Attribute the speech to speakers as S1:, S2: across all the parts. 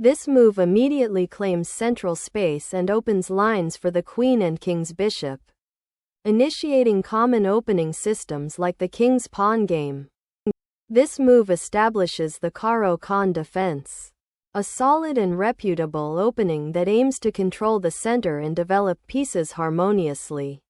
S1: This move immediately claims central space and opens lines for the queen and king's bishop, initiating common opening systems like the king's pawn game. This move establishes the Caro-Kann defense, a solid and reputable opening that aims to control the center and develop pieces harmoniously.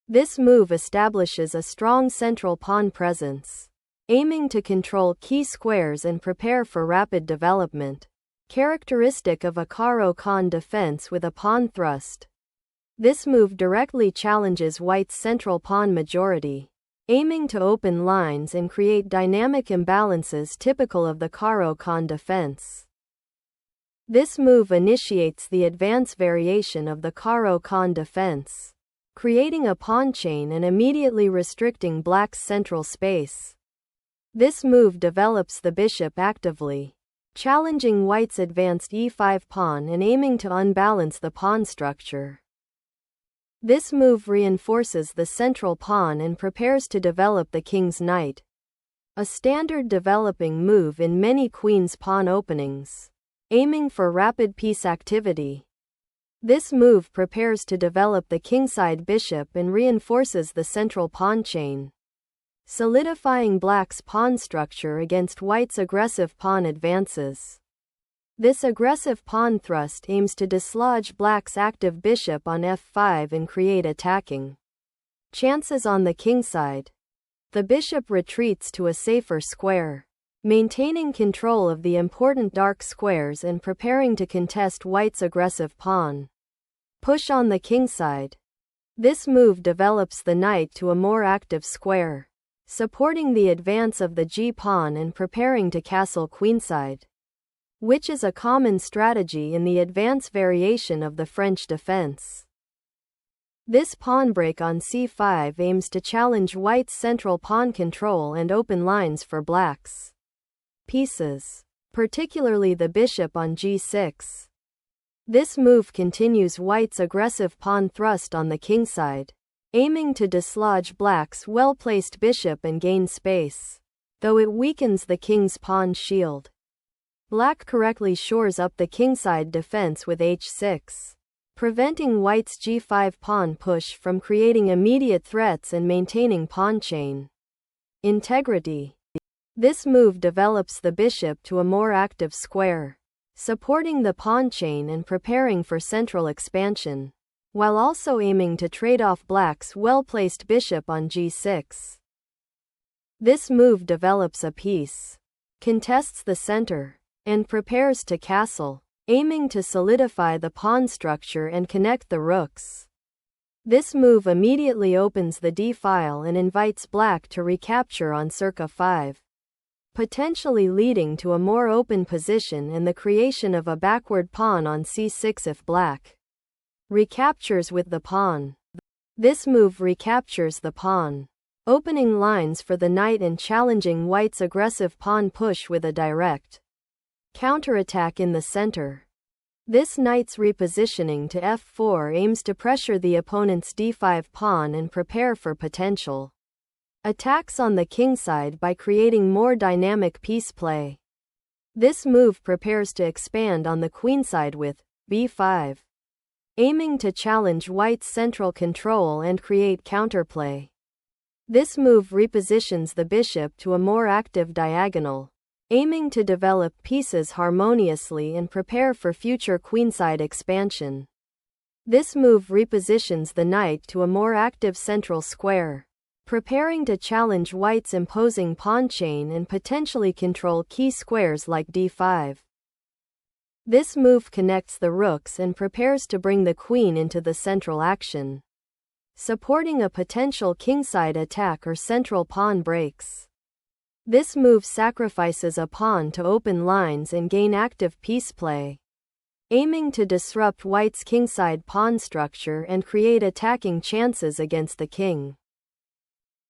S1: This move establishes a strong central pawn presence, aiming to control key squares and prepare for rapid development, characteristic of a Caro-Kann defense with a pawn thrust. This move directly challenges white's central pawn majority, aiming to open lines and create dynamic imbalances typical of the Caro-Kann defense. This move initiates the advance variation of the Caro-Kann defense, creating a pawn chain and immediately restricting black's central space. This move develops the bishop actively, challenging white's advanced e5 pawn and aiming to unbalance the pawn structure. This move reinforces the central pawn and prepares to develop the king's knight, a standard developing move in many queen's pawn openings, aiming for rapid piece activity. This move prepares to develop the kingside bishop and reinforces the central pawn chain, solidifying black's pawn structure against white's aggressive pawn advances. This aggressive pawn thrust aims to dislodge black's active bishop on f5 and create attacking chances on the kingside. The bishop retreats to a safer square, maintaining control of the important dark squares and preparing to contest white's aggressive pawn push on the kingside. This move develops the knight to a more active square, supporting the advance of the g-pawn and preparing to castle queenside, which is a common strategy in the advance variation of the French defense. This pawn break on c5 aims to challenge white's central pawn control and open lines for black's pieces, particularly the bishop on g6. This move continues white's aggressive pawn thrust on the kingside, aiming to dislodge black's well-placed bishop and gain space, though it weakens the king's pawn shield. Black correctly shores up the kingside defense with h6, preventing white's g5 pawn push from creating immediate threats and maintaining pawn chain integrity. This move develops the bishop to a more active square, supporting the pawn chain and preparing for central expansion, while also aiming to trade off black's well-placed bishop on g6. This move develops a piece, contests the center, and prepares to castle, aiming to solidify the pawn structure and connect the rooks. This move immediately opens the d-file and invites black to recapture on circa 5, potentially leading to a more open position and the creation of a backward pawn on c6 if black recaptures with the pawn. This move recaptures the pawn, opening lines for the knight and challenging white's aggressive pawn push with a direct counterattack in the center. This knight's repositioning to f4 aims to pressure the opponent's d5 pawn and prepare for potential attacks on the kingside by creating more dynamic piece play. This move prepares to expand on the queenside with b5, aiming to challenge white's central control and create counterplay. This move repositions the bishop to a more active diagonal, aiming to develop pieces harmoniously and prepare for future queenside expansion. This move repositions the knight to a more active central square, preparing to challenge white's imposing pawn chain and potentially control key squares like d5. This move connects the rooks and prepares to bring the queen into the central action, supporting a potential kingside attack or central pawn breaks. This move sacrifices a pawn to open lines and gain active piece play, aiming to disrupt white's kingside pawn structure and create attacking chances against the king.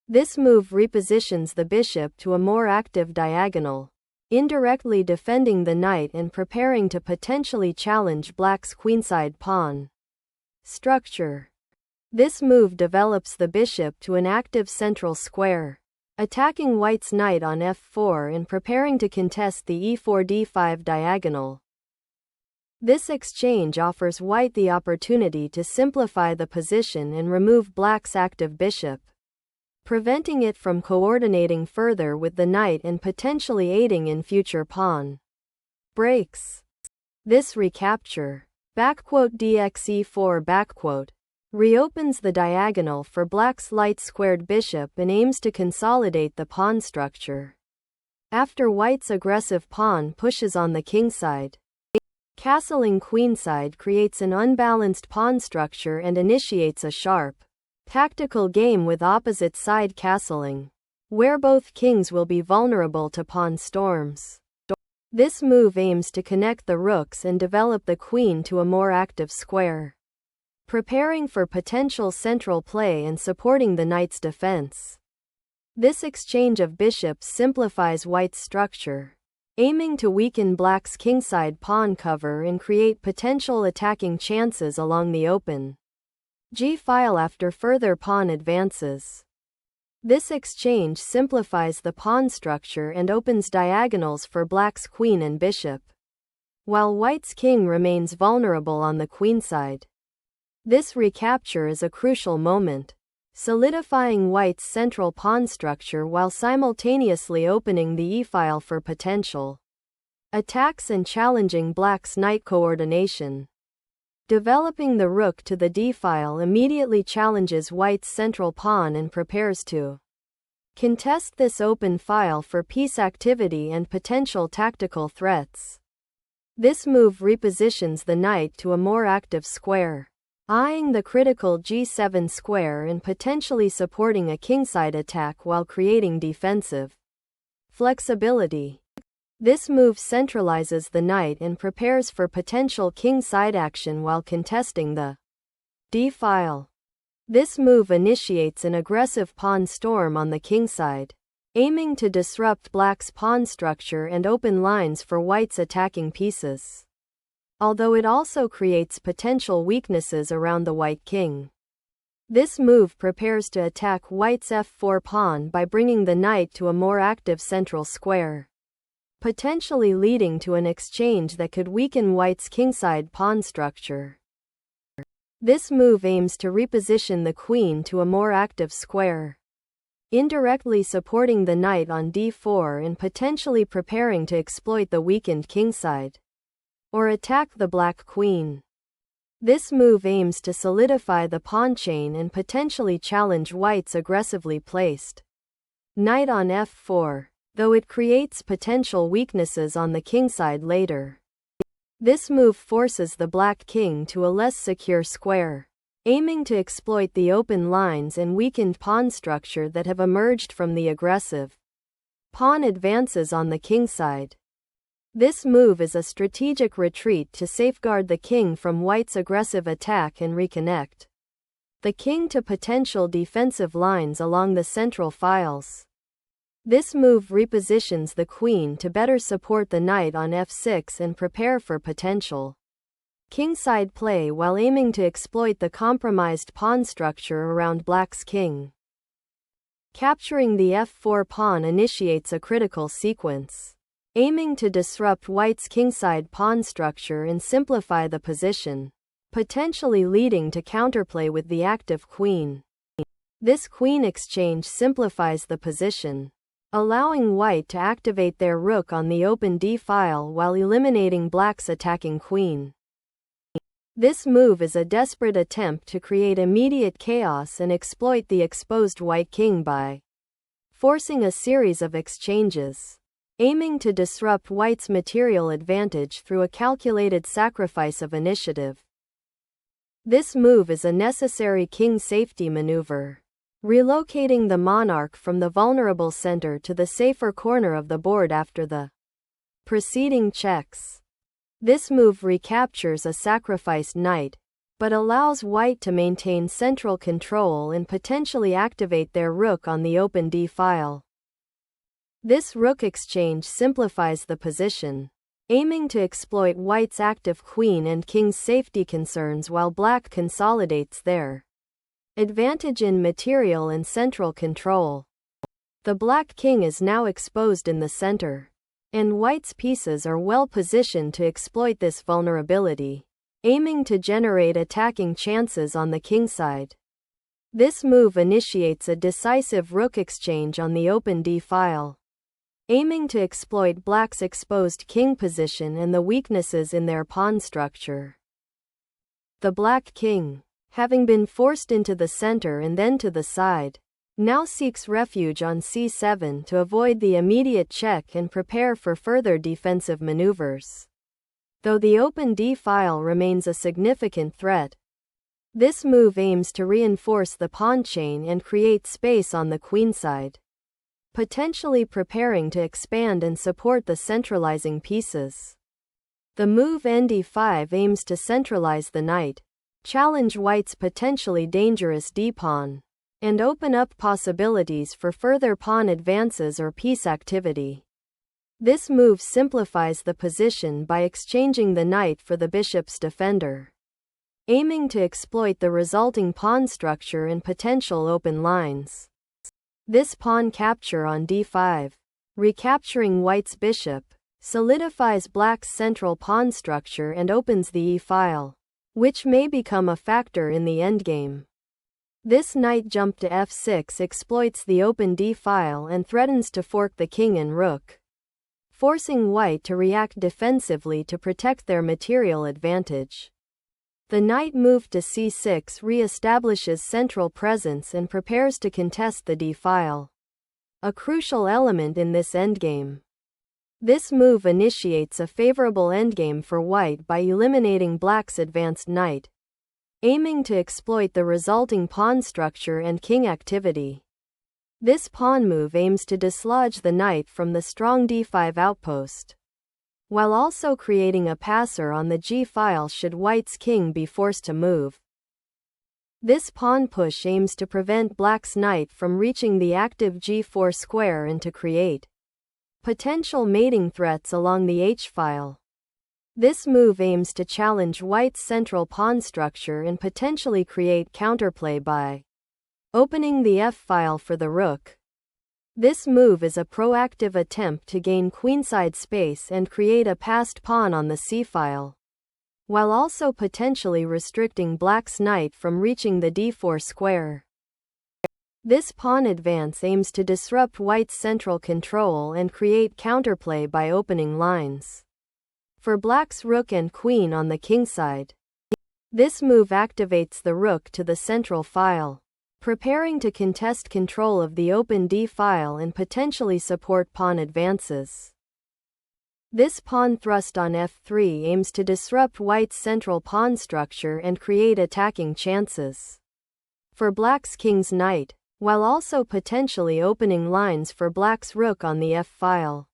S1: This move repositions the bishop to a more active diagonal, indirectly defending the knight and preparing to potentially challenge black's queenside pawn structure. This move develops the bishop to an active central square, attacking white's knight on f4 and preparing to contest the e4-d5 diagonal. This exchange offers white the opportunity to simplify the position and remove black's active bishop, preventing it from coordinating further with the knight and potentially aiding in future pawn breaks. This recapture (dxe4) reopens the diagonal for black's light-squared bishop and aims to consolidate the pawn structure. After white's aggressive pawn pushes on the kingside, castling queenside creates an unbalanced pawn structure and initiates a sharp, tactical game with opposite side castling, where both kings will be vulnerable to pawn storms. This move aims to connect the rooks and develop the queen to a more active square, preparing for potential central play and supporting the knight's defense. This exchange of bishops simplifies white's structure, aiming to weaken black's kingside pawn cover and create potential attacking chances along the open g-file after further pawn advances. This exchange simplifies the pawn structure and opens diagonals for black's queen and bishop, while white's king remains vulnerable on the queenside. This recapture is a crucial moment, solidifying white's central pawn structure while simultaneously opening the e-file for potential attacks and challenging black's knight coordination. Developing the rook to the d-file immediately challenges white's central pawn and prepares to contest this open file for piece activity and potential tactical threats. This move repositions the knight to a more active square, eyeing the critical g7 square and potentially supporting a kingside attack while creating defensive flexibility. This move centralizes the knight and prepares for potential kingside action while contesting the d-file. This move initiates an aggressive pawn storm on the kingside, aiming to disrupt black's pawn structure and open lines for white's attacking pieces, although it also creates potential weaknesses around the white king. This move prepares to attack white's f4 pawn by bringing the knight to a more active central square, potentially leading to an exchange that could weaken white's kingside pawn structure. This move aims to reposition the queen to a more active square, indirectly supporting the knight on d4 and potentially preparing to exploit the weakened kingside, or attack the black queen. This move aims to solidify the pawn chain and potentially challenge white's aggressively placed knight on f4, though it creates potential weaknesses on the kingside later. This move forces the black king to a less secure square, aiming to exploit the open lines and weakened pawn structure that have emerged from the aggressive pawn advances on the kingside. This move is a strategic retreat to safeguard the king from white's aggressive attack and reconnect the king to potential defensive lines along the central files. This move repositions the queen to better support the knight on f6 and prepare for potential kingside play while aiming to exploit the compromised pawn structure around black's king. Capturing the f4 pawn initiates a critical sequence, aiming to disrupt white's kingside pawn structure and simplify the position, potentially leading to counterplay with the active queen. This queen exchange simplifies the position, allowing white to activate their rook on the open d-file while eliminating black's attacking queen. This move is a desperate attempt to create immediate chaos and exploit the exposed white king by forcing a series of exchanges, aiming to disrupt white's material advantage through a calculated sacrifice of initiative. This move is a necessary king safety maneuver, relocating the monarch from the vulnerable center to the safer corner of the board after the preceding checks. This move recaptures a sacrificed knight, but allows white to maintain central control and potentially activate their rook on the open d-file. This rook exchange simplifies the position, aiming to exploit white's active queen and king's safety concerns while black consolidates their advantage in material and central control. The black king is now exposed in the center, and white's pieces are well positioned to exploit this vulnerability, aiming to generate attacking chances on the kingside. This move initiates a decisive rook exchange on the open d-file, aiming to exploit black's exposed king position and the weaknesses in their pawn structure. The black king, having been forced into the center and then to the side, now seeks refuge on c7 to avoid the immediate check and prepare for further defensive maneuvers. Though the open d-file remains a significant threat, this move aims to reinforce the pawn chain and create space on the queenside, potentially preparing to expand and support the centralizing pieces. The move nd5 aims to centralize the knight, challenge white's potentially dangerous d-pawn, and open up possibilities for further pawn advances or piece activity. This move simplifies the position by exchanging the knight for the bishop's defender, aiming to exploit the resulting pawn structure and potential open lines. This pawn capture on d5, recapturing white's bishop, solidifies black's central pawn structure and opens the e-file, which may become a factor in the endgame. This knight jump to f6 exploits the open d-file and threatens to fork the king and rook, forcing white to react defensively to protect their material advantage. The knight move to c6 re-establishes central presence and prepares to contest the d-file, a crucial element in this endgame. This move initiates a favorable endgame for white by eliminating black's advanced knight, aiming to exploit the resulting pawn structure and king activity. This pawn move aims to dislodge the knight from the strong d5 outpost, while also creating a passer on the g-file should white's king be forced to move. This pawn push aims to prevent black's knight from reaching the active g4 square and to create potential mating threats along the h-file. This move aims to challenge white's central pawn structure and potentially create counterplay by opening the f-file for the rook. This move is a proactive attempt to gain queenside space and create a passed pawn on the c-file, while also potentially restricting black's knight from reaching the d4 square. This pawn advance aims to disrupt white's central control and create counterplay by opening lines for black's rook and queen on the kingside. This move activates the rook to the central file, preparing to contest control of the open d-file and potentially support pawn advances. This pawn thrust on f3 aims to disrupt white's central pawn structure and create attacking chances for black's king's knight, while also potentially opening lines for black's rook on the f-file.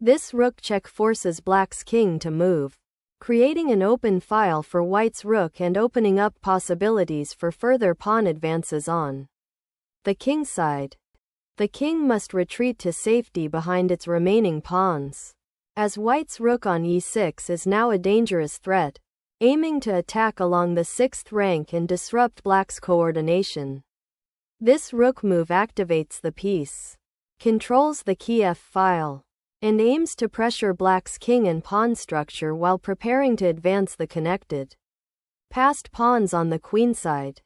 S1: This rook check forces black's king to move, creating an open file for white's rook and opening up possibilities for further pawn advances on the kingside. The king must retreat to safety behind its remaining pawns, as white's rook on e6 is now a dangerous threat, aiming to attack along the 6th rank and disrupt black's coordination. This rook move activates the piece, controls the key f-file, and aims to pressure black's king and pawn structure while preparing to advance the connected passed pawns on the queenside.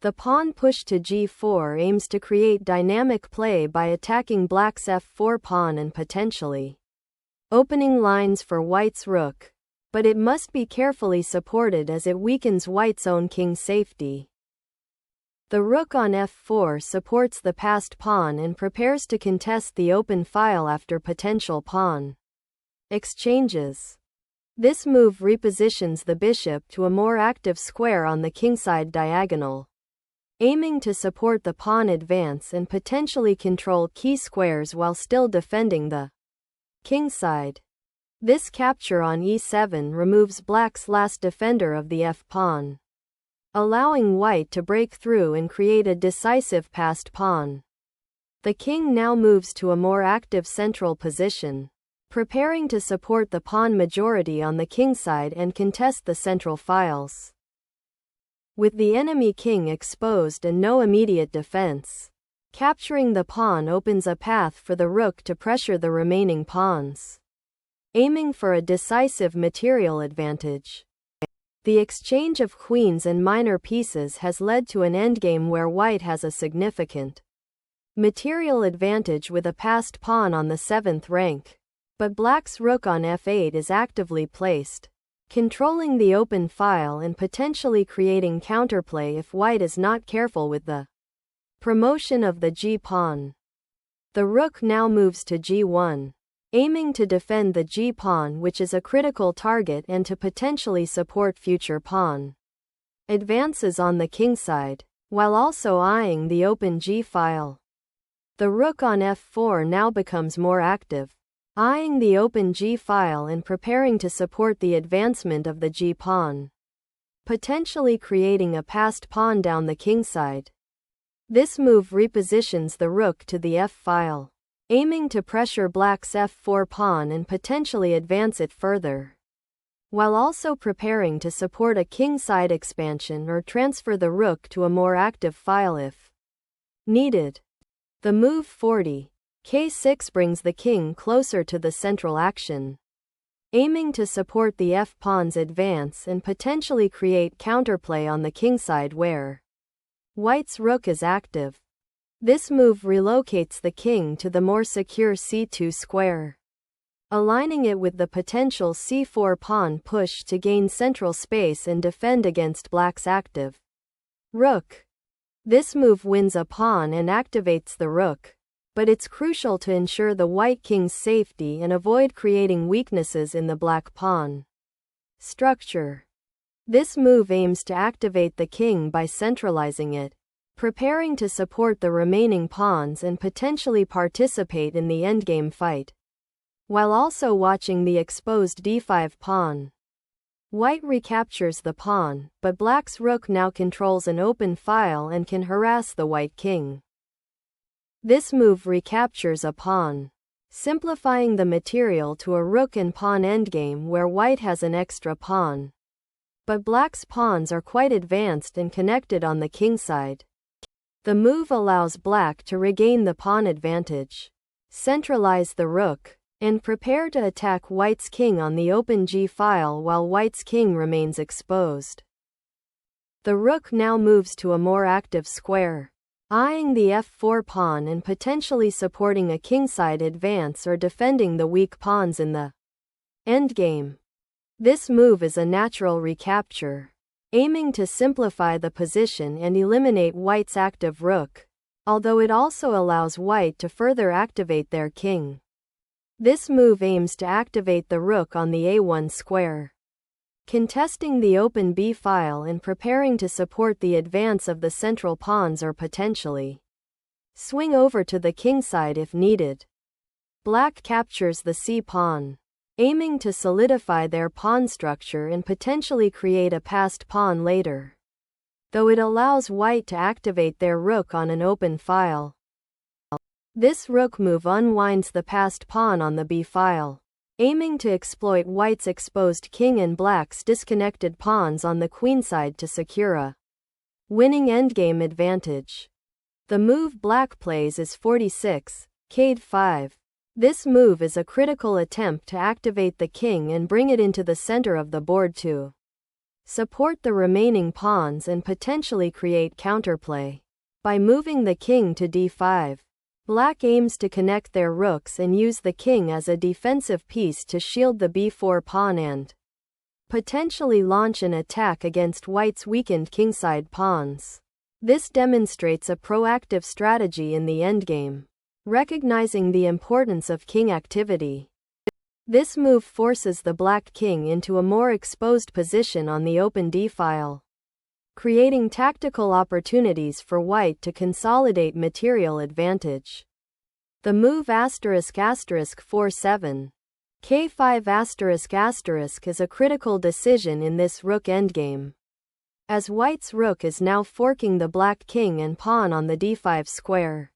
S1: The pawn push to g4 aims to create dynamic play by attacking black's f4 pawn and potentially opening lines for white's rook, but it must be carefully supported as it weakens white's own king's safety. The rook on f4 supports the passed pawn and prepares to contest the open file after potential pawn exchanges. This move repositions the bishop to a more active square on the kingside diagonal, aiming to support the pawn advance and potentially control key squares while still defending the kingside. This capture on e7 removes black's last defender of the f-pawn, allowing white to break through and create a decisive passed pawn. The king now moves to a more active central position, preparing to support the pawn majority on the kingside and contest the central files. With the enemy king exposed and no immediate defense, Capturing the pawn opens a path for the rook to pressure the remaining pawns, aiming for a decisive material advantage. The exchange of queens and minor pieces has led to an endgame where white has a significant material advantage with a passed pawn on the 7th rank. But black's rook on f8 is actively placed, controlling the open file and potentially creating counterplay if white is not careful with the promotion of the g-pawn. The rook now moves to g1, aiming to defend the g-pawn, which is a critical target, and to potentially support future pawn advances on the kingside, while also eyeing the open g-file. The rook on f4 now becomes more active, eyeing the open g-file and preparing to support the advancement of the g-pawn, potentially creating a passed pawn down the kingside. This move repositions the rook to the f-file, aiming to pressure black's f4 pawn and potentially advance it further, while also preparing to support a kingside expansion or transfer the rook to a more active file if needed. The move 40, k6 brings the king closer to the central action, aiming to support the f-pawn's advance and potentially create counterplay on the kingside where white's rook is active. This move relocates the king to the more secure c2 square, aligning it with the potential c4 pawn push to gain central space and defend against black's active rook. This move wins a pawn and activates the rook, but it's crucial to ensure the white king's safety and avoid creating weaknesses in the black pawn structure. This move aims to activate the king by centralizing it, preparing to support the remaining pawns and potentially participate in the endgame fight, while also watching the exposed d5 pawn. White recaptures the pawn, but black's rook now controls an open file and can harass the white king. This move recaptures a pawn, simplifying the material to a rook and pawn endgame where white has an extra pawn. But black's pawns are quite advanced and connected on the kingside. The move allows black to regain the pawn advantage, centralize the rook, and prepare to attack white's king on the open g-file while white's king remains exposed. The rook now moves to a more active square, eyeing the f4 pawn and potentially supporting a kingside advance or defending the weak pawns in the endgame. This move is a natural recapture, aiming to simplify the position and eliminate white's active rook, although it also allows white to further activate their king. This move aims to activate the rook on the a1 square, contesting the open b-file and preparing to support the advance of the central pawns or potentially swing over to the kingside if needed. Black captures the c-pawn, aiming to solidify their pawn structure and potentially create a passed pawn later, though it allows white to activate their rook on an open file. This rook move unwinds the passed pawn on the b-file, aiming to exploit white's exposed king and black's disconnected pawns on the queenside to secure a winning endgame advantage. The move black plays is 46, k5. This move is a critical attempt to activate the king and bring it into the center of the board to support the remaining pawns and potentially create counterplay. By moving the king to d5, black aims to connect their rooks and use the king as a defensive piece to shield the b4 pawn and potentially launch an attack against white's weakened kingside pawns. This demonstrates a proactive strategy in the endgame, recognizing the importance of king activity. This move forces the black king into a more exposed position on the open d-file, creating tactical opportunities for white to consolidate material advantage. The move ***47, k5*** is a critical decision in this rook endgame, as white's rook is now forking the black king and pawn on the d5 square.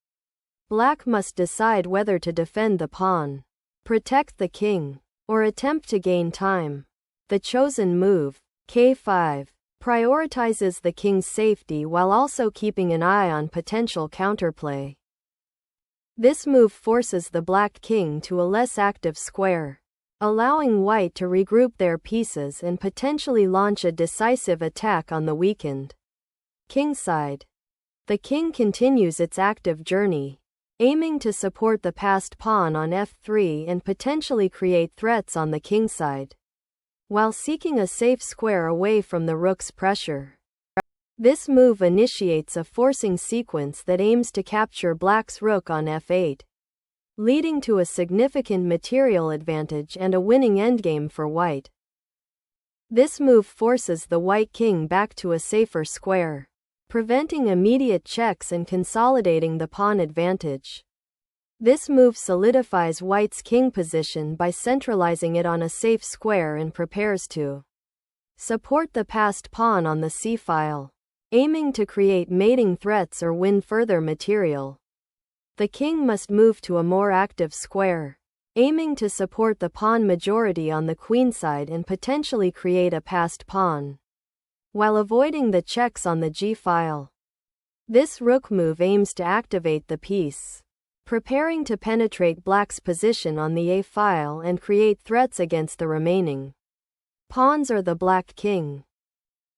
S1: Black must decide whether to defend the pawn, protect the king, or attempt to gain time. The chosen move, k5, prioritizes the king's safety while also keeping an eye on potential counterplay. This move forces the black king to a less active square, allowing white to regroup their pieces and potentially launch a decisive attack on the weakened kingside. The king continues its active journey, aiming to support the passed pawn on f3 and potentially create threats on the kingside, while seeking a safe square away from the rook's pressure. This move initiates a forcing sequence that aims to capture black's rook on f8, leading to a significant material advantage and a winning endgame for white. This move forces the white king back to a safer square, preventing immediate checks and consolidating the pawn advantage. This move solidifies white's king position by centralizing it on a safe square and prepares to support the passed pawn on the c-file, aiming to create mating threats or win further material. The king must move to a more active square, aiming to support the pawn majority on the queenside and potentially create a passed pawn, while avoiding the checks on the g-file. This rook move aims to activate the piece, preparing to penetrate black's position on the a-file and create threats against the remaining pawns or the black king.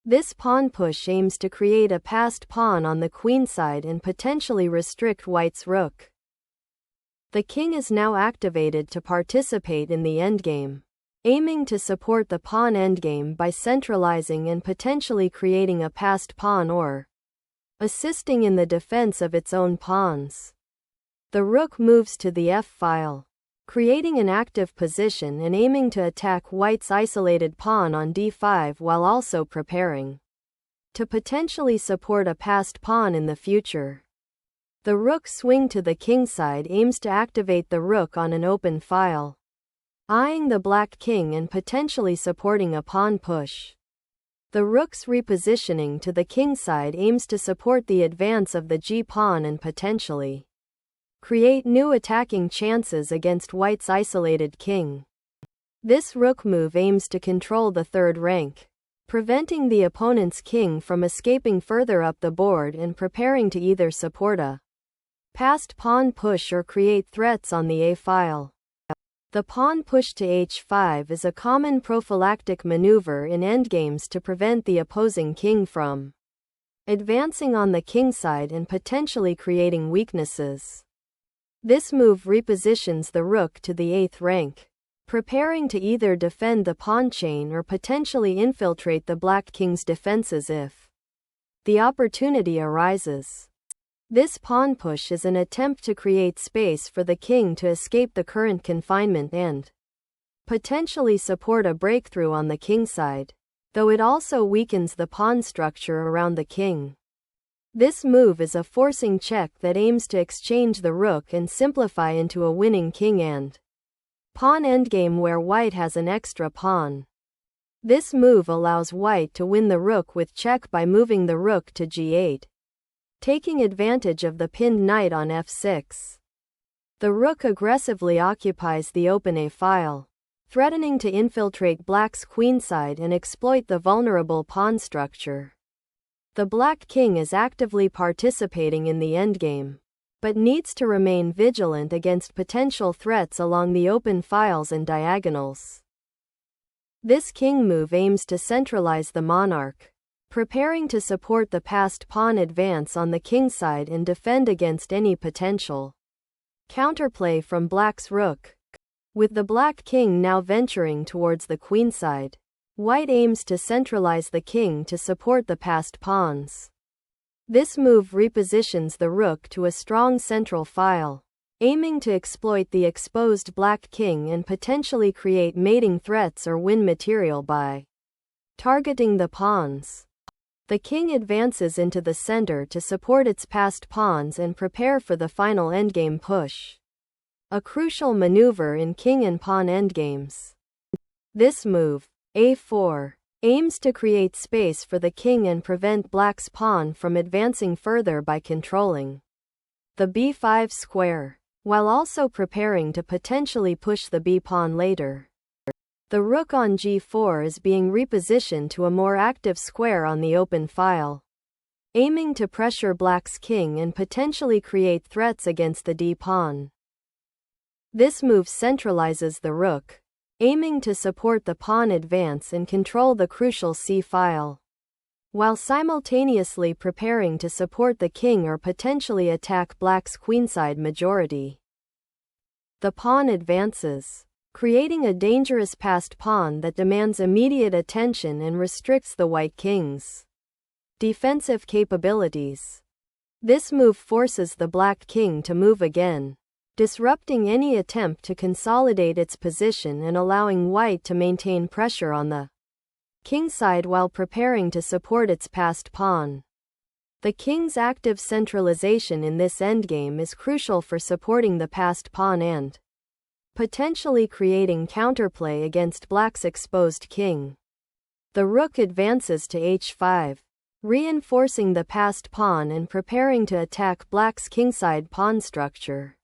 S1: This pawn push aims to create a passed pawn on the queenside and potentially restrict white's rook. The king is now activated to participate in the endgame, aiming to support the pawn endgame by centralizing and potentially creating a passed pawn or assisting in the defense of its own pawns. The rook moves to the f-file, creating an active position and aiming to attack white's isolated pawn on d5 while also preparing to potentially support a passed pawn in the future. The rook swing to the kingside aims to activate the rook on an open file, eyeing the black king and potentially supporting a pawn push. The rook's repositioning to the kingside aims to support the advance of the g-pawn and potentially create new attacking chances against white's isolated king. This rook move aims to control the third rank, preventing the opponent's king from escaping further up the board and preparing to either support a passed pawn push or create threats on the a-file. The pawn push to h5 is a common prophylactic maneuver in endgames to prevent the opposing king from advancing on the kingside and potentially creating weaknesses. This move repositions the rook to the 8th rank, preparing to either defend the pawn chain or potentially infiltrate the black king's defenses if the opportunity arises. This pawn push is an attempt to create space for the king to escape the current confinement and potentially support a breakthrough on the kingside, though it also weakens the pawn structure around the king. This move is a forcing check that aims to exchange the rook and simplify into a winning king and pawn endgame where white has an extra pawn. This move allows white to win the rook with check by moving the rook to g8, taking advantage of the pinned knight on f6. The rook aggressively occupies the open a-file, threatening to infiltrate black's queenside and exploit the vulnerable pawn structure. The black king is actively participating in the endgame, but needs to remain vigilant against potential threats along the open files and diagonals. This king move aims to centralize the monarch, preparing to support the passed pawn advance on the kingside and defend against any potential counterplay from black's rook. With the black king now venturing towards the queenside, white aims to centralize the king to support the passed pawns. This move repositions the rook to a strong central file, aiming to exploit the exposed black king and potentially create mating threats or win material by targeting the pawns. The king advances into the center to support its passed pawns and prepare for the final endgame push, a crucial maneuver in king and pawn endgames. This move, a4, aims to create space for the king and prevent black's pawn from advancing further by controlling the b5 square, while also preparing to potentially push the b-pawn later. The rook on g4 is being repositioned to a more active square on the open file, aiming to pressure black's king and potentially create threats against the d-pawn. This move centralizes the rook, aiming to support the pawn advance and control the crucial c-file, while simultaneously preparing to support the king or potentially attack black's queenside majority. The pawn advances, creating a dangerous passed pawn that demands immediate attention and restricts the white king's defensive capabilities. This move forces the black king to move again, disrupting any attempt to consolidate its position and allowing white to maintain pressure on the kingside while preparing to support its passed pawn. The king's active centralization in this endgame is crucial for supporting the passed pawn and potentially creating counterplay against black's exposed king. The rook advances to h5, reinforcing the passed pawn and preparing to attack black's kingside pawn structure,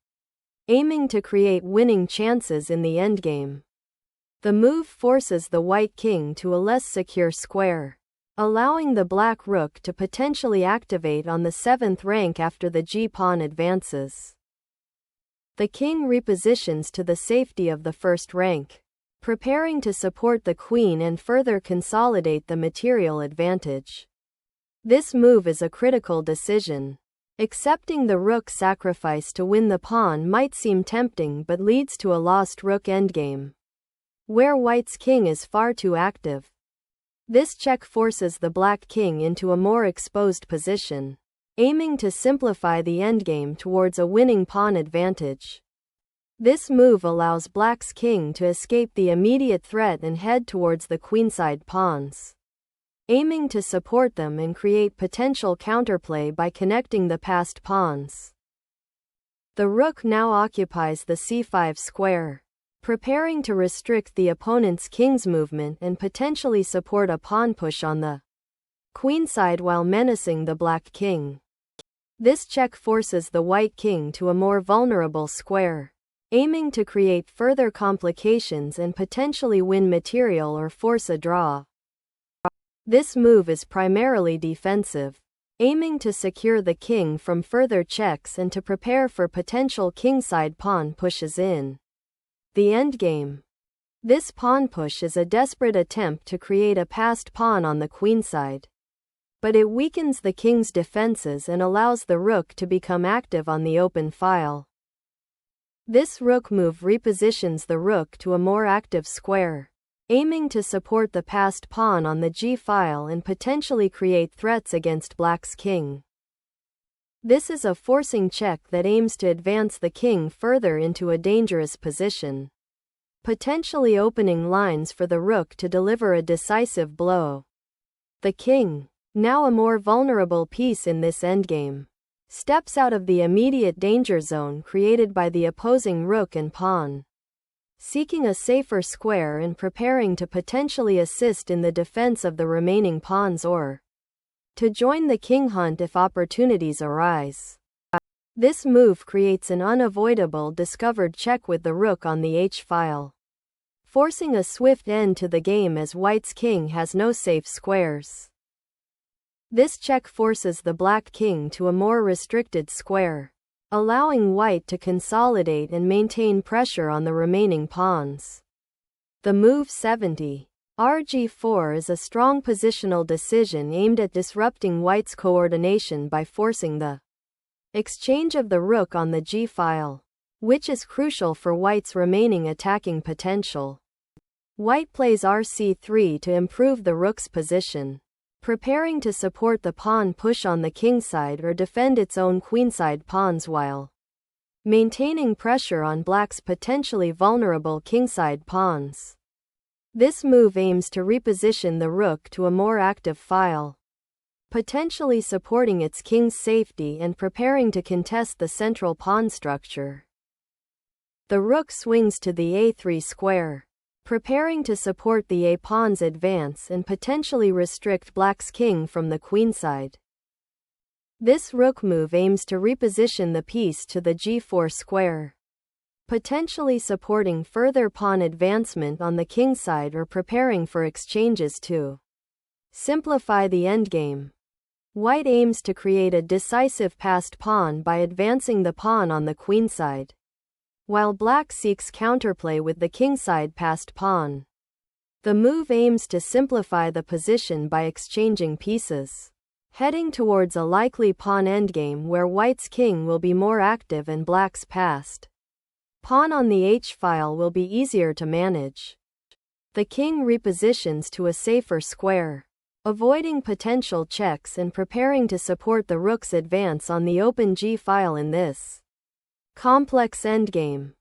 S1: aiming to create winning chances in the endgame. The move forces the white king to a less secure square, allowing the black rook to potentially activate on the 7th rank after the g-pawn advances. The king repositions to the safety of the 1st rank, preparing to support the queen and further consolidate the material advantage. This move is a critical decision. Accepting the rook sacrifice to win the pawn might seem tempting but leads to a lost rook endgame, where white's king is far too active. This check forces the black king into a more exposed position, aiming to simplify the endgame towards a winning pawn advantage. This move allows black's king to escape the immediate threat and head towards the queenside pawns, aiming to support them and create potential counterplay by connecting the passed pawns. The rook now occupies the c5 square, preparing to restrict the opponent's king's movement and potentially support a pawn push on the queenside while menacing the black king. This check forces the white king to a more vulnerable square, aiming to create further complications and potentially win material or force a draw. This move is primarily defensive, aiming to secure the king from further checks and to prepare for potential kingside pawn pushes in the endgame. This pawn push is a desperate attempt to create a passed pawn on the queenside, but it weakens the king's defenses and allows the rook to become active on the open file. This rook move repositions the rook to a more active square, aiming to support the passed pawn on the g-file and potentially create threats against black's king. This is a forcing check that aims to advance the king further into a dangerous position, potentially opening lines for the rook to deliver a decisive blow. The king, now a more vulnerable piece in this endgame, steps out of the immediate danger zone created by the opposing rook and pawn, seeking a safer square and preparing to potentially assist in the defense of the remaining pawns or to join the king hunt if opportunities arise. This move creates an unavoidable discovered check with the rook on the h-file, forcing a swift end to the game as white's king has no safe squares. This check forces the black king to a more restricted square, allowing white to consolidate and maintain pressure on the remaining pawns. The move 70. Rg4 is a strong positional decision aimed at disrupting white's coordination by forcing the exchange of the rook on the g-file, which is crucial for white's remaining attacking potential. White plays rc3 to improve the rook's position, preparing to support the pawn push on the kingside or defend its own queenside pawns while maintaining pressure on black's potentially vulnerable kingside pawns. This move aims to reposition the rook to a more active file, potentially supporting its king's safety and preparing to contest the central pawn structure. The rook swings to the a3 square, preparing to support the a-pawn's advance and potentially restrict black's king from the queenside. This rook move aims to reposition the piece to the g4 square, potentially supporting further pawn advancement on the kingside or preparing for exchanges to simplify the endgame. White aims to create a decisive passed pawn by advancing the pawn on the queenside, while black seeks counterplay with the kingside passed pawn. The move aims to simplify the position by exchanging pieces, heading towards a likely pawn endgame where white's king will be more active and black's passed pawn on the h-file will be easier to manage. The king repositions to a safer square, avoiding potential checks and preparing to support the rook's advance on the open g-file in this complex endgame.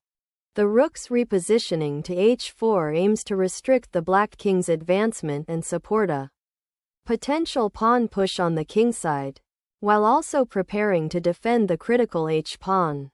S1: The rook's repositioning to h4 aims to restrict the black king's advancement and support a potential pawn push on the kingside, while also preparing to defend the critical h-pawn.